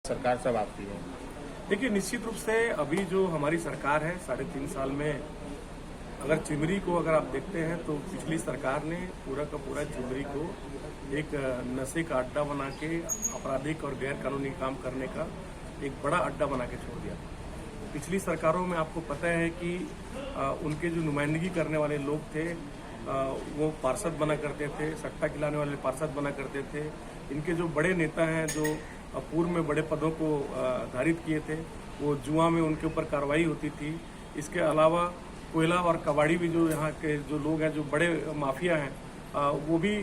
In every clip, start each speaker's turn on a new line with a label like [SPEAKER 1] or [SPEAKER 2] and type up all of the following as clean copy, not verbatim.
[SPEAKER 1] सरकार सब आपकी है।
[SPEAKER 2] देखिए, निश्चित रूप से अभी जो हमारी सरकार है 3.5 साल में अगर चिमरी को अगर आप देखते हैं तो पिछली सरकार ने पूरा का पूरा चिमरी को एक नशे का अड्डा बना के आपराधिक और गैर कानूनी काम करने का एक बड़ा अड्डा बना के छोड़ दिया। पिछली सरकारों में आपको पता है कि उनके जो नुमाइंदगी करने वाले लोग थे वो पार्षद बना करते थे, सट्टा खिलाने वाले पार्षद बना करते थे। इनके जो बड़े नेता हैं जो पूर्व में बड़े पदों को धारित किए थे, वो जुआ में उनके ऊपर कार्रवाई होती थी। इसके अलावा कोयला और कबाड़ी भी जो यहाँ के जो लोग हैं, जो बड़े माफिया हैं, वो भी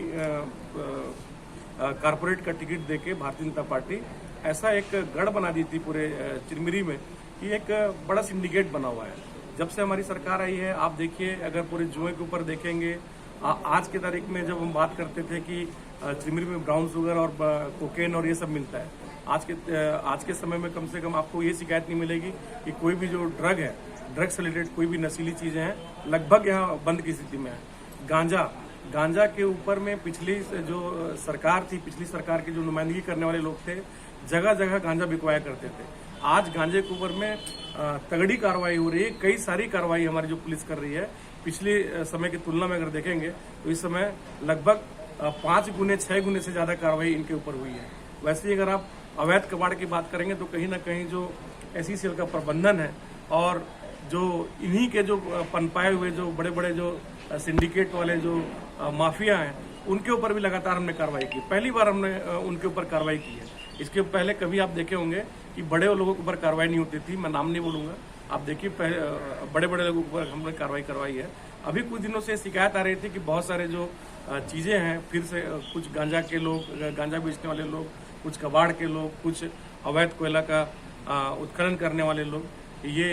[SPEAKER 2] कारपोरेट का टिकट देके भारतीय जनता पार्टी ऐसा एक गढ़ बना दी थी पूरे चिरमिरी में कि एक बड़ा सिंडिकेट बना हुआ है। जब से हमारी सरकार आई है, आप देखिए, अगर पूरे जुए के ऊपर देखेंगे, आज की तारीख में जब हम बात करते थे कि चिरमिरी में ब्राउन शुगर और कोकेन और ये सब मिलता है, आज के समय में कम से कम आपको ये शिकायत नहीं मिलेगी कि कोई भी जो ड्रग से रिलेटेड कोई भी नशीली चीजें हैं, लगभग यहाँ बंद की स्थिति में है। गांजा के ऊपर में पिछली जो सरकार थी, पिछली सरकार की जो नुमाइंदगी करने वाले लोग थे, जगह जगह गांजा बिकवाया करते थे। आज गांजे के ऊपर में तगड़ी कार्रवाई हो रही है। कई सारी कार्रवाई हमारी जो पुलिस कर रही है, पिछले समय की तुलना में अगर देखेंगे तो इस समय लगभग 5 गुने 6 गुने से ज्यादा कार्रवाई इनके ऊपर हुई है। वैसे ही अगर आप अवैध कबाड़ की बात करेंगे तो कहीं ना कहीं जो SECL का प्रबंधन है और जो इन्हीं के जो पनपाए हुए जो बड़े बड़े जो सिंडिकेट वाले जो माफिया हैं, उनके ऊपर भी लगातार हमने कार्रवाई की। पहली बार हमने उनके ऊपर कार्रवाई की है। इसके पहले कभी आप देखे होंगे कि बड़े लोगों के ऊपर कार्रवाई नहीं होती थी। मैं नाम नहीं बोलूंगा, आप देखिए, बड़े बड़े लोगों के ऊपर हमने कार्रवाई करवाई है। अभी कुछ दिनों से शिकायत आ रही थी कि बहुत सारे जो चीजें हैं, फिर से कुछ गांजा के लोग, गांजा बेचने वाले लोग, कुछ कबाड़ के लोग, कुछ अवैध कोयला का उत्खनन करने वाले लोग, ये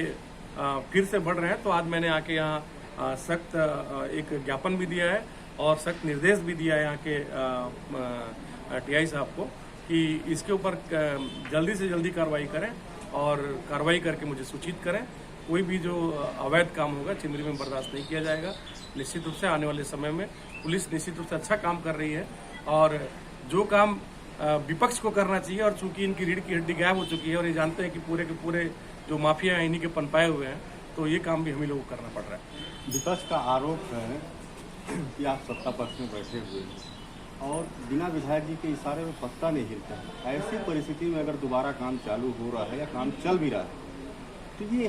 [SPEAKER 2] फिर से बढ़ रहे हैं। तो आज मैंने आके यहाँ सख्त एक ज्ञापन भी दिया है और सख्त निर्देश भी दिया है यहाँ के TI साहब को कि इसके ऊपर जल्दी से जल्दी कार्रवाई करें और कार्रवाई करके मुझे सूचित करें। कोई भी जो अवैध काम होगा चिमरी में बर्दाश्त नहीं किया जाएगा। निश्चित रूप से आने वाले समय में पुलिस निश्चित रूप से अच्छा काम कर रही है और जो काम विपक्ष को करना चाहिए, और चूंकि इनकी रीढ़ की हड्डी गायब हो चुकी है और ये जानते हैं कि पूरे के पूरे जो माफिया हैं इन्हीं के पनपाए हुए हैं, तो ये काम भी हम ही लोगों को करना पड़ रहा है।
[SPEAKER 3] विपक्ष का आरोप है कि आप सत्ता पक्ष में बैठे हुए हैं और बिना विधायक जी के इशारे में पत्ता नहीं हिलता है। ऐसी परिस्थिति में अगर दोबारा काम चालू हो रहा है या काम चल भी रहा है, तो ये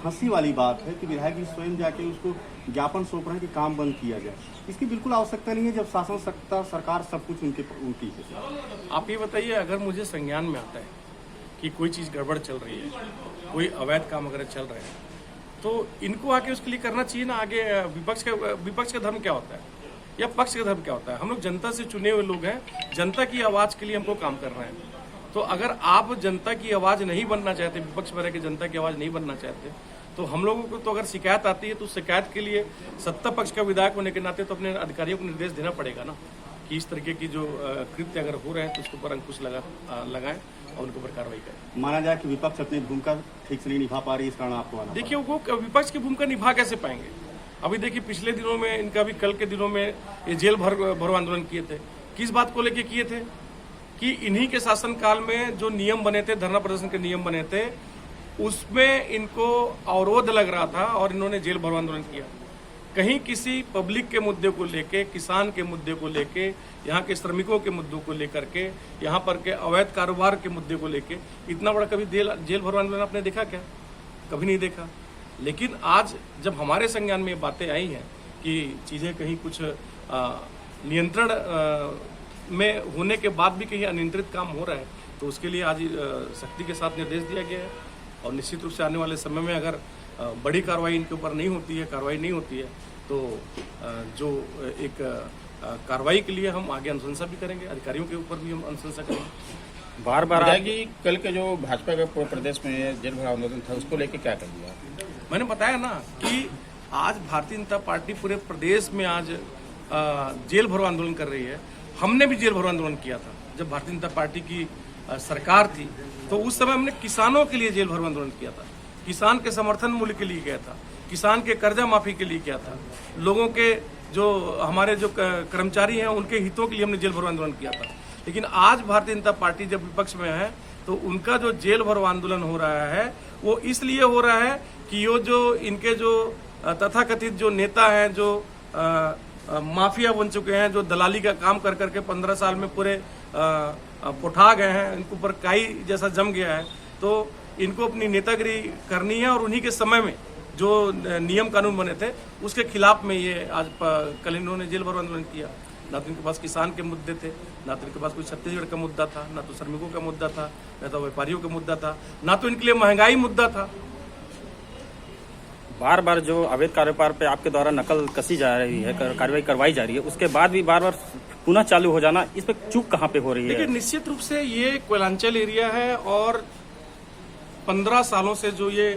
[SPEAKER 3] हंसी वाली बात है कि विधायक जी स्वयं जाके उसको ज्ञापन सौंप रहे हैं कि काम बंद किया जाए। इसकी बिल्कुल आवश्यकता नहीं है जब शासन सत्ता सरकार सब कुछ उनकी है।
[SPEAKER 2] आप ये बताइए, अगर मुझे संज्ञान में आता है कि कोई चीज गड़बड़ चल रही है, कोई अवैध काम वगैरह चल रहे हैं, तो इनको आके उसके लिए करना चाहिए ना। आगे विपक्ष का धर्म क्या होता है या पक्ष का धर्म क्या होता है? हम लोग जनता से चुने हुए लोग हैं, जनता की आवाज के लिए हमको काम करना है। तो अगर आप जनता की आवाज नहीं बनना चाहते, विपक्ष में रह के जनता की आवाज नहीं बनना चाहते, तो हम लोगों को तो अगर शिकायत आती है तो शिकायत के लिए सत्ता पक्ष का विधायक होने के नाते तो अपने अधिकारियों को निर्देश देना पड़ेगा ना कि इस तरीके की जो कृत्य अगर हो रहे हैं तो उसके ऊपर अंकुश लगाएं और उनके ऊपर कार्रवाई करें।
[SPEAKER 3] माना जाए कि विपक्ष अपनी भूमिका ठीक से नहीं निभा पा रही, इस कारण आपको आना।
[SPEAKER 2] देखिए, वो विपक्ष की भूमिका निभा कैसे पाएंगे? अभी देखिए, पिछले दिनों में इनका भी, कल के दिनों में ये जेल भरो आंदोलन किए थे। किस बात को लेके किए थे? कि इन्हीं के शासनकाल में जो नियम बने थे, धरना प्रदर्शन के नियम बने थे, उसमें इनको अवरोध लग रहा था और इन्होंने जेल भरो आंदोलन किया। कहीं किसी पब्लिक के मुद्दे को लेके, किसान के मुद्दे को लेके, यहाँ के श्रमिकों के मुद्दों को लेकर के, यहाँ पर के अवैध कारोबार के मुद्दे को लेके इतना बड़ा कभी जेल भरो आंदोलन आपने देखा क्या? कभी नहीं देखा। लेकिन आज जब हमारे संज्ञान में ये बातें आई हैं कि चीजें कहीं कुछ नियंत्रण में होने के बाद भी कहीं अनियंत्रित काम हो रहा है, तो उसके लिए आज सख्ती के साथ निर्देश दिया गया है। और निश्चित रूप से आने वाले समय में अगर बड़ी कार्रवाई इनके ऊपर नहीं होती है, तो जो एक कार्रवाई के लिए हम आगे अनुशंसा भी करेंगे, अधिकारियों के ऊपर भी हम अनुशंसा करेंगे।
[SPEAKER 1] बार कल के जो भाजपा का प्रदेश में जेल भरो आंदोलन था, उसको लेके क्या कर दिया?
[SPEAKER 2] मैंने बताया ना कि आज भारतीय जनता पार्टी पूरे प्रदेश में आज जेल भरो आंदोलन कर रही है। हमने भी जेल भरो आंदोलन किया था जब भारतीय जनता पार्टी की सरकार थी, तो उस समय हमने किसानों के लिए जेल भरो आंदोलन किया था। किसान के समर्थन मूल्य के लिए किया था, किसान के कर्जा माफी के लिए किया था, लोगों के जो हमारे जो कर्मचारी हैं उनके हितों के लिए हमने जेल भरो आंदोलन किया था। लेकिन आज भारतीय जनता पार्टी जब विपक्ष में है तो उनका जो जेल भरो आंदोलन हो रहा है वो इसलिए हो रहा है कि ये जो इनके जो तथाकथित जो नेता हैं, जो माफिया बन चुके हैं, जो दलाली का काम कर करके 15 साल में पूरे पुठा गए हैं, इनके ऊपर काई जैसा जम गया है, तो इनको अपनी नेतागिरी करनी है। और उन्हीं के समय में जो नियम कानून बने थे उसके खिलाफ में ये आज कल इन्होंने जेल भरो आंदोलन किया। ना तो इनके पास किसान के मुद्दे थे, ना तो इनके पास कोई छत्तीसगढ़ का मुद्दा था, ना तो श्रमिकों का मुद्दा था, ना तो व्यापारियों का मुद्दा था, ना तो इनके लिए महंगाई मुद्दा था।
[SPEAKER 4] बार बार जो अवैध कारोबार पे आपके द्वारा नकल कसी जा रही है, कार्रवाई करवाई जा रही है, उसके बाद भी बार बार पुनः चालू हो जाना, इस पर चूक कहाँ पे हो रही है?
[SPEAKER 2] देखिए, निश्चित रूप से ये कोयलांचल एरिया है और 15 सालों से जो ये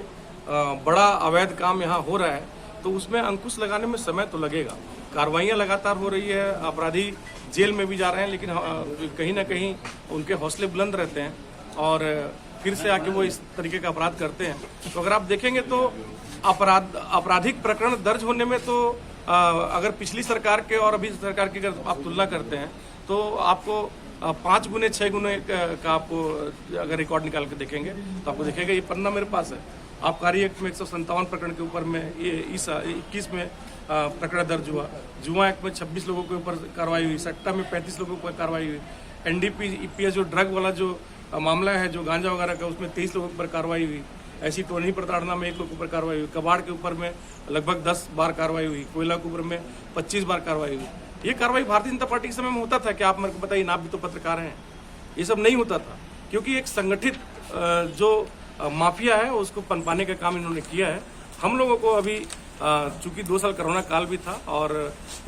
[SPEAKER 2] बड़ा अवैध काम यहाँ हो रहा है, तो उसमें अंकुश लगाने में समय तो लगेगा। कार्रवाइयाँ लगातार हो रही है, अपराधी जेल में भी जा रहे हैं, लेकिन कहीं ना कहीं उनके हौसले बुलंद रहते हैं और फिर से आके वो इस तरीके का अपराध करते हैं। तो अगर आप देखेंगे तो आपराधिक प्रकरण दर्ज होने में तो अगर पिछली सरकार के और अभी सरकार की अगर आप तुलना करते हैं तो आपको 5 गुने 6 गुने का आपको अगर रिकॉर्ड निकाल के देखेंगे तो आपको देखेगा। ये पन्ना मेरे पास है, आबकारी एक्ट में 157 प्रकरण के ऊपर में ये इस 21 में प्रकरण दर्ज हुआ, जुआ एक्ट में 26 लोगों के ऊपर कार्रवाई हुई, सट्टा में 35 लोगों पर कार्रवाई हुई, एनडीपी ईपीएस जो ड्रग वाला जो मामला है, जो गांजा वगैरह का, उसमें 23 लोगों पर कार्रवाई हुई। ऐसी टोनी प्रताड़ना में 1 लोग के ऊपर कार्रवाई हुई, कबाड़ के ऊपर में लगभग 10 बार कार्रवाई हुई, कोयला के ऊपर में 25 बार कार्रवाई हुई। ये कार्रवाई भारतीय जनता पार्टी के समय में होता था कि आप मेरे को बताइए ना, आप भी तो पत्रकार हैं, ये सब नहीं होता था क्योंकि एक संगठित जो माफिया है उसको पनपाने का काम इन्होंने किया है। हम लोगों को अभी चूंकि 2 साल कोरोना काल भी था और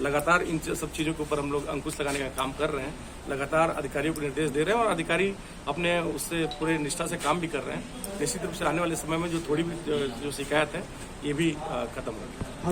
[SPEAKER 2] लगातार इन सब चीज़ों के ऊपर हम लोग अंकुश लगाने का काम कर रहे हैं, लगातार अधिकारियों को निर्देश दे रहे हैं और अधिकारी अपने उससे पूरे निष्ठा से काम भी कर रहे हैं। निश्चित रूप से आने वाले समय में जो थोड़ी भी जो शिकायत है ये भी खत्म होगी।